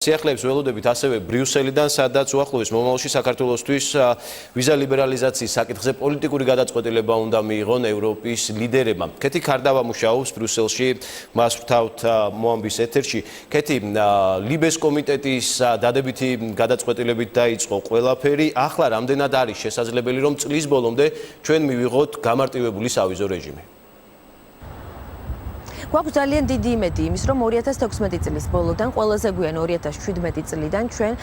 სიახლეებს ველოდებით ასევე ბრიუსელიდან, სადაც უახლოეს მომავალში საქართველოსთვის ვიზა ლიბერალიზაციის საკითხზე პოლიტიკური გადაწყვეტილება უნდა მიიღონ ევროპის ლიდერებმა. ქეთი ქარდავა მუშაობს ბრიუსელში, მას ვთავთ მოამბის ეთერში. ქეთი, ლიბეს კომიტეტის დადებითი გადაწყვეტილებით დაიწყო ყველაფერი. ახლა რამდენად არის შესაძლებელი, რომ წლის ბოლომდე ჩვენ მივიღოთ გამარტივებული სავიზო რეჟიმი? გვაქვს ძალიან დიდი იმედი იმის, რომ 2016 წლის ბოლოდან ყველაზე გვიან 2017 წლიდან ჩვენ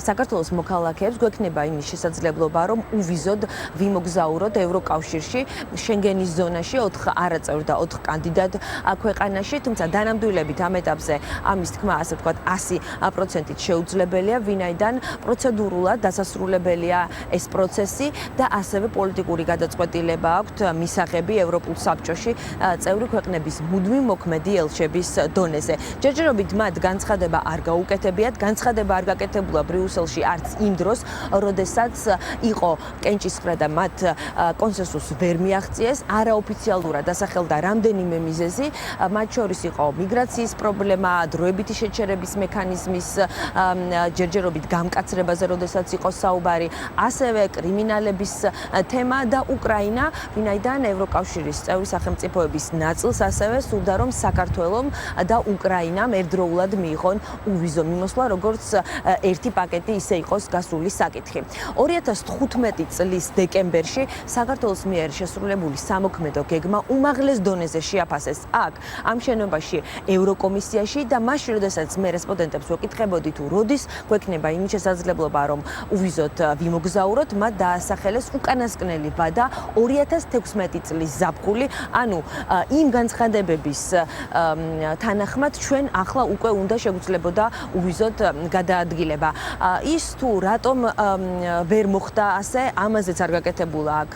საქართველოს მოქალაქეებს გვექნება იმის შესაძლებლობა, რომ უვიზოდ ვიმოგზაუროთ ევროკავშირში, შენგენის ზონაში 4 არაწევრ და 4 კანდიდატ ქვეყანაში, თუმცა დანამდვილებით ამ ეტაპზე ამის თქმა, ასე ვთქვათ, 100%-ით შეუძლებელია, ვინაიდან პროცედურულად დასასრულებელია ეს პროცესი და ასევე პოლიტიკური გადაწყვეტილება აქვთ მისაღები ევროპულ საბჭოში წევრი ქვეყნების მუდმივ მოქმედი ელჩების დონეზე. ჯერჯერობით მათ განცხადება არ გაუკეთებიათ, განცხადება არ გაკეთებულა ბრიუსელში არც იმ დროს, როდესაც იყო კენჭისყრა და მათ კონსენსუსს ვერ მიაღწიეს, არაოფიციალურად დასახელდა რამდენიმე მიზეზი, მათ შორის იყო მიგრაციის პრობლემა, დროებითი შეჩერების მექანიზმის ჯერჯერობით გამკაცრებაზე, როდესაც იყო საუბარი, ასევე კრიმინალების თემა და უკრაინა, ვინაიდან ევროკავშირის წევრი სახელმწიფოების ნაწილს ასევე სურდა, რომ საქართველომ და უკრაინამ ერთდროულად მიიღონ უვიზო მიმოსვლა, როგორც ერთი პაკეტი ისე იყოს გასული საკითხი. 2015 წლის დეკემბერში საქართველოს მიერ შესრულებული სამოქმედო გეგმა უმაღლეს დონეზე შეაფასეს აქ, ამ შენობაში, ევროკომისიაში და მაშინ, როდესაც მე რესპონდენტებს ვეკითხებოდი თუ როდის გვექნება იმის შესაძლებლობა, რომ უვიზოთ ვიმოგზაუროთ, მათ დაასახელეს უკანასკნელი ვადა 2016 წლის ზაფხული, ანუ იმ განცხადებების თანახმად ჩვენ ახლა უკვე უნდა შეგვიძლებოდა უვიზოთ გადაადგილება. ის თუ რატომ ვერ მოხდა ასე, ამაზეც არ გაკეთებულა აქ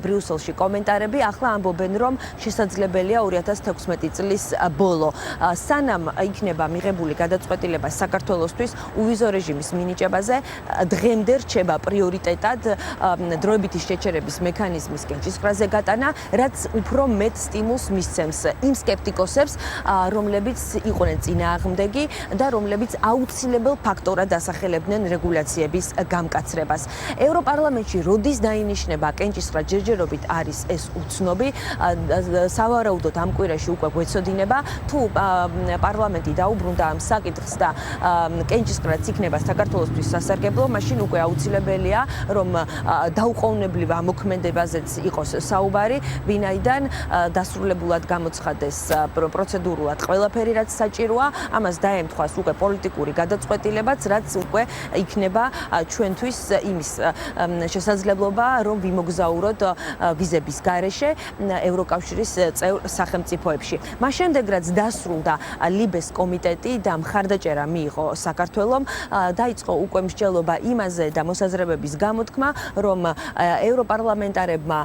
ბრიუსელში კომენტარები, ახლა ამბობენ, რომ შესაძლებელია 2016 წლის ბოლო. სანამ იქნება მიღებული გადაწყვეტილება საქართველოსთვის უვიზო რეჟიმის მინიჭებაზე, დღემდე რჩება პრიორიტეტად დროებითი შეჩერების მექანიზმის კენჭისყრაზე გატანა, რაც უფრო მეტ სტიმულს მისცემს იმ სკეპტიკოსებს, რომლებიც იყვნენ წინააღმდეგი და რომლებიც აუცილებელ ფაქტორად ასახელებდნენ რეგულაციების გამკაცრებას. ევროპარლამენტში როდის დაინიშნება კენჭისყრა ჯერჯერობით არის ეს უცნობი, სავარაუდოდ ამ კვირაში უკვე გვეცოდინება, თუ პარლამენტი დაუბრუნდა ამ საკითხს და კენჭისყრაც იქნება საქართველოსთვის სასარგებლო, მაშინ უკვე აუცილებელია, რომ დაუყოვნებლივ ამოქმედებაზეც იყოს საუბარი, ვინაიდან დასრულებულად გამოცხადეს პროცედურულად ყველაფერი, რაც საჭიროა, ამას დაემთხვას უკვე პოლიტიკური გადაწყვეტილებაც, რაც უკვე იქნება ჩვენთვის იმის შესაძლებლობა, რომ ვიმოგზაუროთ ვიზების გარეშე ევროკავშირის წევრ სახელმწიფოებში. მას შემდეგ, რაც დასრულდა ლიბეს კომიტეტი და მხარდაჭერა მიიღო საქართველომ, დაიწყო უკვე მსჯელობა იმაზე და მოსაზრებების გამოთქმა, რომ ევროპარლამენტარებმა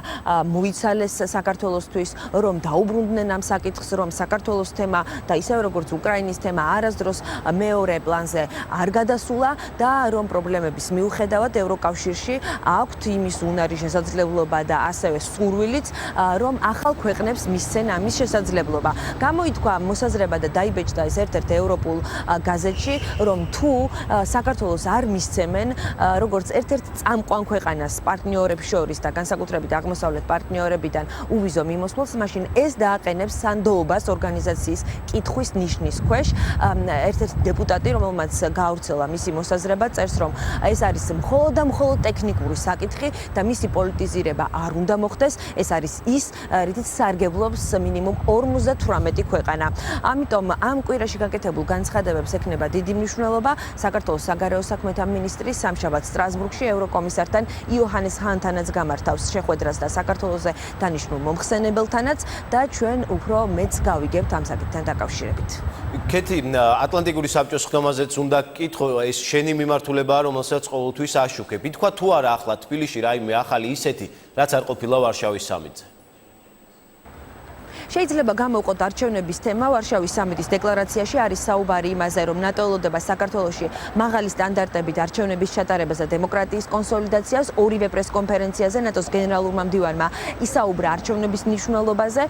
მოიცალეს საქართველოსთვის, რომ დაუბრუნდნენ ამ საკითხს, რომ საქართველოს თემა და ისევე როგორც უკრაინის თემა არასდროს მეორე პლანზე არ გადასულა და რომ პრობლემების მიუხედავად ევროკავშირში აქვთ იმის უნარი შესაძლებლობა და ასევე სურვილიც, რომ ახალ ქვეყნებს მისცენ ამის შესაძლებლობა. გამოითქვა მოსაზრება და დაიბეჭდა ეს ერთ-ერთ ევროპულ გაზეთში, რომ თუ საქართველოს არ მისცემენ როგორც ერთ-ერთ წამყვან ქვეყანას პარტნიორებს შორის და განსაკუთრებით აღმოსავლეთ პარტნიორებიდან უვიზო მიმოსვლას, მაშინ ეს დააყენებს სანდოობას ორგანიზაციის კითხვის ნიშნის ქვეშ. ერთ-ერთი დეპუტატი, რომელმაც გაავრცელა მისი მოსაზრება, წერს, რომ ეს არის მხოლოდ და მხოლოდ ტექნიკური საკითხი და მისი პოლიტიზირება არ უნდა მოხდეს. ეს არის ის, რითიც სარგებლობს მინიმუმ 58 ქვეყანა. ამიტომ ამ კვირაში გაკეთებულ განცხადებებს ექნება დიდი მნიშვნელობა. საქართველოს საგარეო საქმეთა მინისტრი სამშაბათს სტრასბურგში ევროკომისართან იოჰანეს ჰანთანაც გამართავს შეხვედრას და საქართველოზე დანიშნულ მომხსენებელთანაც და ჩვენ უფრო მეც გავიგებთ ამ საკითხთან დაკავშირებით. ქეთი, ატლანტიკური საბჭოს ხდომაზეც უნდა გკითხო, ეს შენი მიმართულებაა, რომელსაც ყოველთვის აშუქებ. ითქვა თუ არა ახლა თბილისში რაიმე ახალი ისეთი, რაც არ ყოფილა ვარშავის სამიტზე? შეიძლება გამოვყოთ არჩევნების თემა ვარშავის სამიტის დეკლარაციაში არის საუბარი იმაზე, რომ ნატო ელოდება საქართველოში მაღალი სტანდარტებით არჩევნების ჩატარებას და დემოკრატიის კონსოლიდაციას. ორივე პრესკონფერენციაზე ნატოს გენერალურმა მდივანმა ისაუბრა არჩევნების მნიშვნელობაზე.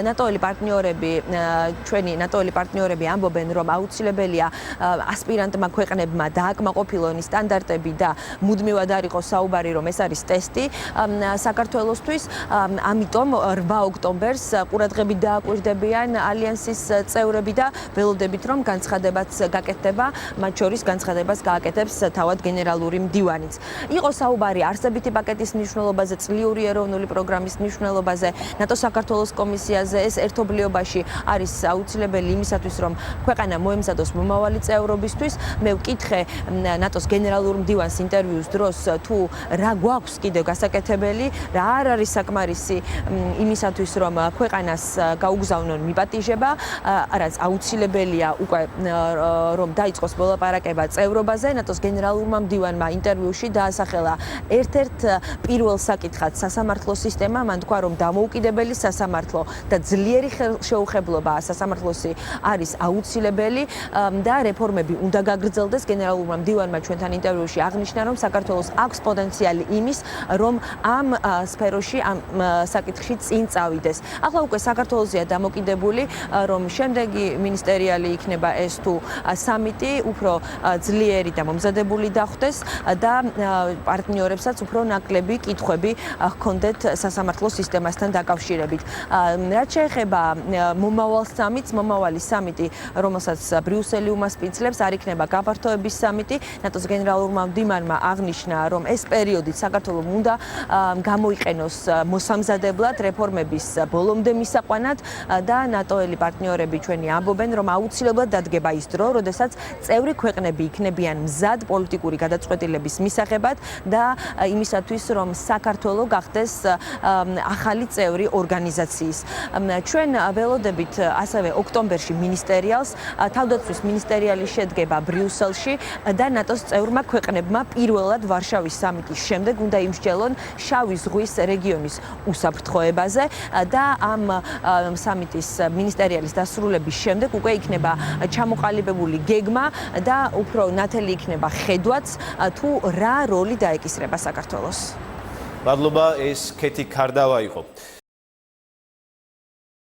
ნატოელი პარტნიორები ამბობენ, რომ აუცილებელია ასპირანტმა ქვეყნებმა დააკმაყოფილონ სტანდარტები და მუდმივად არ იყოს საუბარი, რომ ეს არის ტესტი საქართველოსთვის. ამიტომ 8 ოქტომბერს ყურადღებით დააკვირდებიან ალიანსის წევრები და ველოდებით, რომ განცხადებაც გაკეთდება, მათ შორის განცხადებას გააკეთებს თავად გენერალური მდივანიც. იყო საუბარი არსებითი პაკეტის მნიშვნელობაზე, წლიური ეროვნული პროგრამის მნიშვნელობაზე, ნატო-საქართველოს კომისიაზე. ეს ერთობლიობაში არის აუცილებელი იმისათვის, რომ ქვეყანა მოემზადოს მომავალი წევრობისთვის. მე ვკითხე ნატოს გენერალურ მდივანს ინტერვიუს დროს, თუ რა გვაქვს კიდევ გასაკეთებელი, რა არ არის საკმარისი იმისათვის, რომ ქვეყანას გაუგზავნონ მიპატიჟება, რაც აუცილებელია უკვე რომ დაიწყოს მოლაპარაკება წევრობაზე. ნატოს გენერალურმა მდივანმა ინტერვიუში დაასახელა ერთ-ერთ პირველ საკითხად სასამართლო სისტემა. მან თქვა, რომ დამოუკიდებელი სასამართლო და ძლიერი შეუხებლობა სასამართლოსი არის აუცილებელი და რეფორმები უნდა გაგრძელდეს. გენერალურმა მდივანმა ჩვენთან ინტერვიუში აღნიშნა, რომ საქართველოს აქვს პოტენციალი იმის, რომ ამ სფეროში, ამ საკითხში წინ წავიდეს. ახლა უკვე საქართველოსია დამოკიდებული, რომ შემდეგი მინისტერიალი იქნება ეს თუ სამიტი უფრო ძლიერი და მომზადებული დახვდეს და პარტნიორებსაც უფრო ნაკლები კითხვები ჰქონდეთ სასამართლო სისტემასთან დაკავშირებით. რაც შეეხება მომავალ სამიტს, მომავალი სამიტი, რომელსაც ბრიუსელი უმასპინძლებს, არ იქნება გაფართოების სამიტი. ნატოს გენერალურმა მდივანმა აღნიშნა, რომ ეს პერიოდი საქართველოს უნდა გამოიყენოს მოსამზადებლად რეფორმების ბოლომდე მისაყვანად და ნატოელი პარტნიორები ჩვენი ამბობენ, რომ აუცილებლად დადგება ის დრო, როდესაც წევრი ქვეყნები იქნებიან მზად პოლიტიკური გადაწყვეტილების მისაღებად და იმისათვის, რომ საქართველოს გახდეს ახალი წევრი ორგანიზაციის. ჩვენ ველოდებით ასევე ოქტომბერში მინისტერიალს, თავდაცვის მინისტერიალი შედგება ბრიუსელში და ნატოს წევრმა ქვეყნებმა პირველად ვარშავის სამიტის შემდეგ უნდა იმსჯელონ შავი ზღვის რეგიონის უსაფრთხოებაზე და ამ სამიტის მინისტერიალის დასრულების შემდეგ უკვე იქნება ჩამოყალიბებული გეგმა და უფრო ნათელი იქნება ხედვაც თუ რა როლი დაეკისრება საქართველოს. მადლობა, ეს ქეთი ქარდავა იყო.